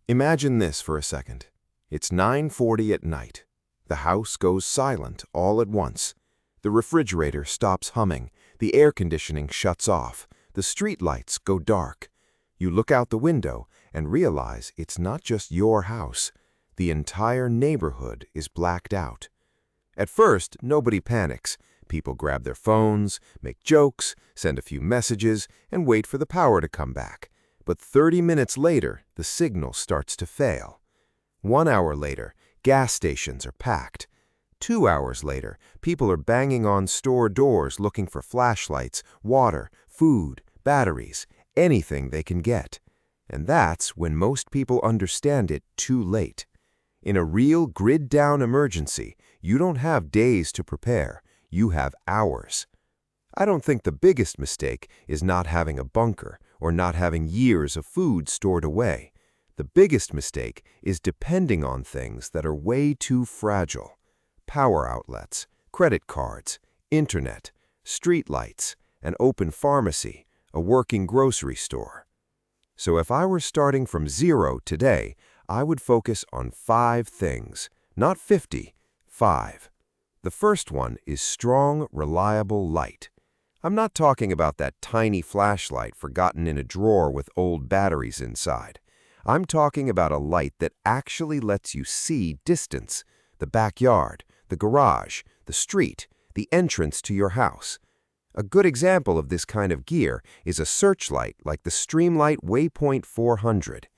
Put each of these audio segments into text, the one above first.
Imagine this for a second. It's 9:40 at night. The house goes silent all at once. The refrigerator stops humming, the air conditioning shuts off, the street lights go dark. You look out the window and realize it's not just your house. The entire neighborhood is blacked out. At first, nobody panics. People grab their phones, make jokes, send a few messages, and wait for the power to come back. But 30 minutes later, the signal starts to fail. 1 hour later, gas stations are packed. 2 hours later, people are banging on store doors looking for flashlights, water, food, batteries, anything they can get. And that's when most people understand it too late. In a real grid-down emergency, you don't have days to prepare, you have hours. I don't think the biggest mistake is not having a bunker or not having years of food stored away. The biggest mistake is depending on things that are way too fragile. Power outlets, credit cards, internet, street lights, an open pharmacy, a working grocery store. So if I were starting from zero today, I would focus on 5 things, not 50, 5. The first one is strong, reliable light. I'm not talking about that tiny flashlight forgotten in a drawer with old batteries inside. I'm talking about a light that actually lets you see distance, the backyard, the garage, the street, the entrance to your house. A good example of this kind of gear is a searchlight like the Streamlight Waypoint 400.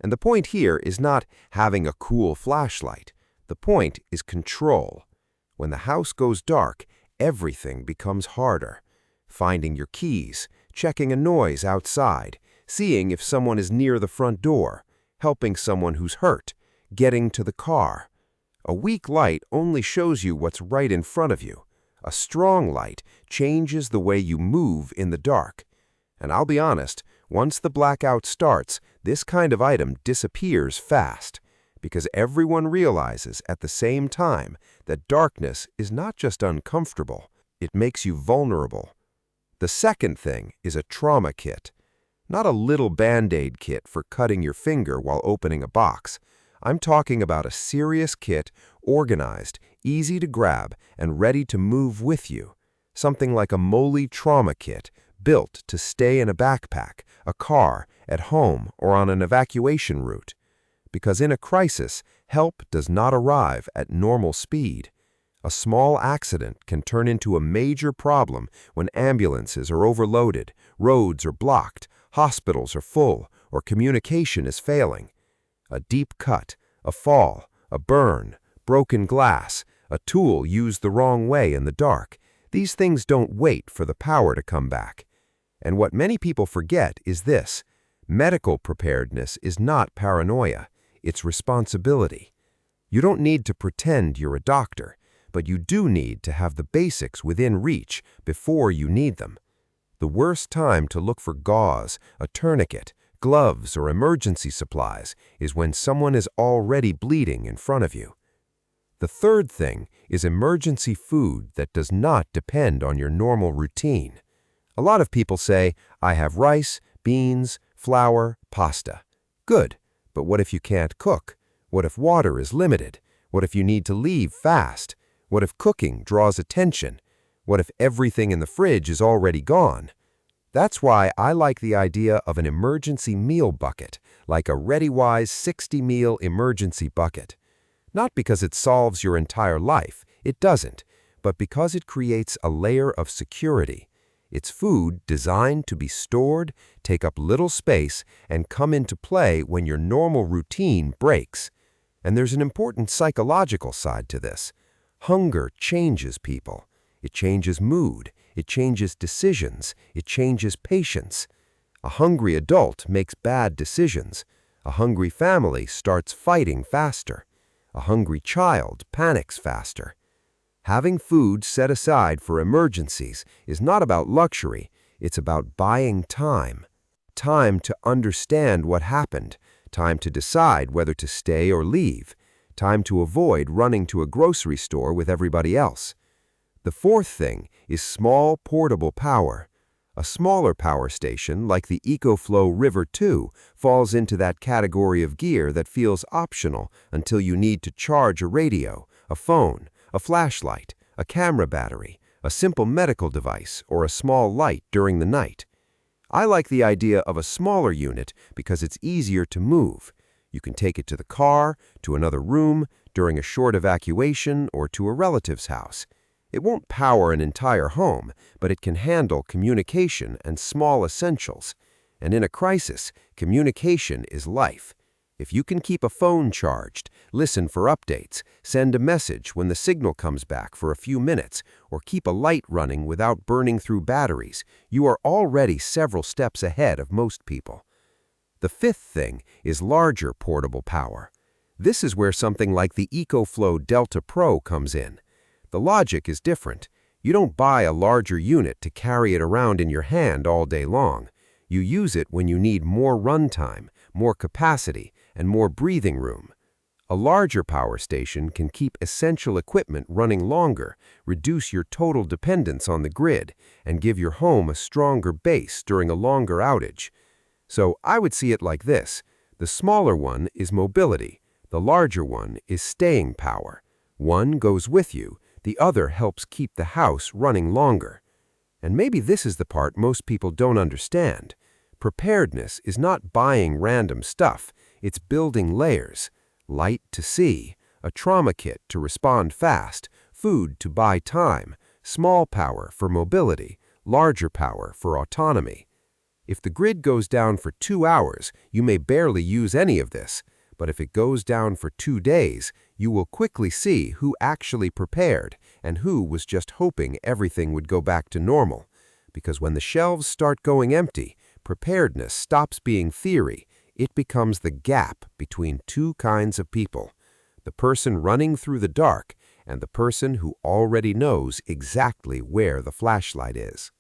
And the point here is not having a cool flashlight. The point is control. When the house goes dark, everything becomes harder. Finding your keys, checking a noise outside, seeing if someone is near the front door, helping someone who's hurt, getting to the car. A weak light only shows you what's right in front of you. A strong light changes the way you move in the dark. And I'll be honest, once the blackout starts, this kind of item disappears fast, because everyone realizes at the same time that darkness is not just uncomfortable, it makes you vulnerable. The second thing is a trauma kit. Not a little Band-Aid kit for cutting your finger while opening a box. I'm talking about a serious kit, organized, easy to grab, and ready to move with you. Something like a MOLI trauma kit, built to stay in a backpack, a car, at home, or on an evacuation route. Because in a crisis, help does not arrive at normal speed. A small accident can turn into a major problem when ambulances are overloaded, roads are blocked, hospitals are full, or communication is failing. A deep cut, a fall, a burn, broken glass, a tool used the wrong way in the dark. These things don't wait for the power to come back. And what many people forget is this: medical preparedness is not paranoia, it's responsibility. You don't need to pretend you're a doctor, but you do need to have the basics within reach before you need them. The worst time to look for gauze, a tourniquet, gloves, or emergency supplies is when someone is already bleeding in front of you. The third thing is emergency food that does not depend on your normal routine. A lot of people say, I have rice, beans, flour, pasta. Good, but what if you can't cook? What if water is limited? What if you need to leave fast? What if cooking draws attention? What if everything in the fridge is already gone? That's why I like the idea of an emergency meal bucket, like a ReadyWise 60-meal emergency bucket. Not because it solves your entire life, it doesn't, but because it creates a layer of security. It's food designed to be stored, take up little space, and come into play when your normal routine breaks. And there's an important psychological side to this. Hunger changes people. It changes mood. It changes decisions. It changes patience. A hungry adult makes bad decisions. A hungry family starts fighting faster. A hungry child panics faster. Having food set aside for emergencies is not about luxury. It's about buying time. Time to understand what happened. Time to decide whether to stay or leave. Time to avoid running to a grocery store with everybody else. The fourth thing is small, portable power. A smaller power station, like the EcoFlow River 2, falls into that category of gear that feels optional until you need to charge a radio, a phone, a flashlight, a camera battery, a simple medical device, or a small light during the night. I like the idea of a smaller unit because it's easier to move. You can take it to the car, to another room, during a short evacuation, or to a relative's house. It won't power an entire home, but it can handle communication and small essentials. And in a crisis, communication is life. If you can keep a phone charged, listen for updates, send a message when the signal comes back for a few minutes, or keep a light running without burning through batteries, you are already several steps ahead of most people. The fifth thing is larger portable power. This is where something like the EcoFlow Delta Pro comes in. The logic is different. You don't buy a larger unit to carry it around in your hand all day long. You use it when you need more runtime, more capacity, and more breathing room. A larger power station can keep essential equipment running longer, reduce your total dependence on the grid, and give your home a stronger base during a longer outage. So I would see it like this. The smaller one is mobility. The larger one is staying power. One goes with you. The other helps keep the house running longer. And maybe this is the part most people don't understand. Preparedness is not buying random stuff, it's building layers. Light to see, a trauma kit to respond fast, food to buy time, small power for mobility, larger power for autonomy. If the grid goes down for 2 hours, you may barely use any of this. But if it goes down for 2 days, you will quickly see who actually prepared and who was just hoping everything would go back to normal. Because when the shelves start going empty, preparedness stops being theory. It becomes the gap between two kinds of people: the person running through the dark and the person who already knows exactly where the flashlight is.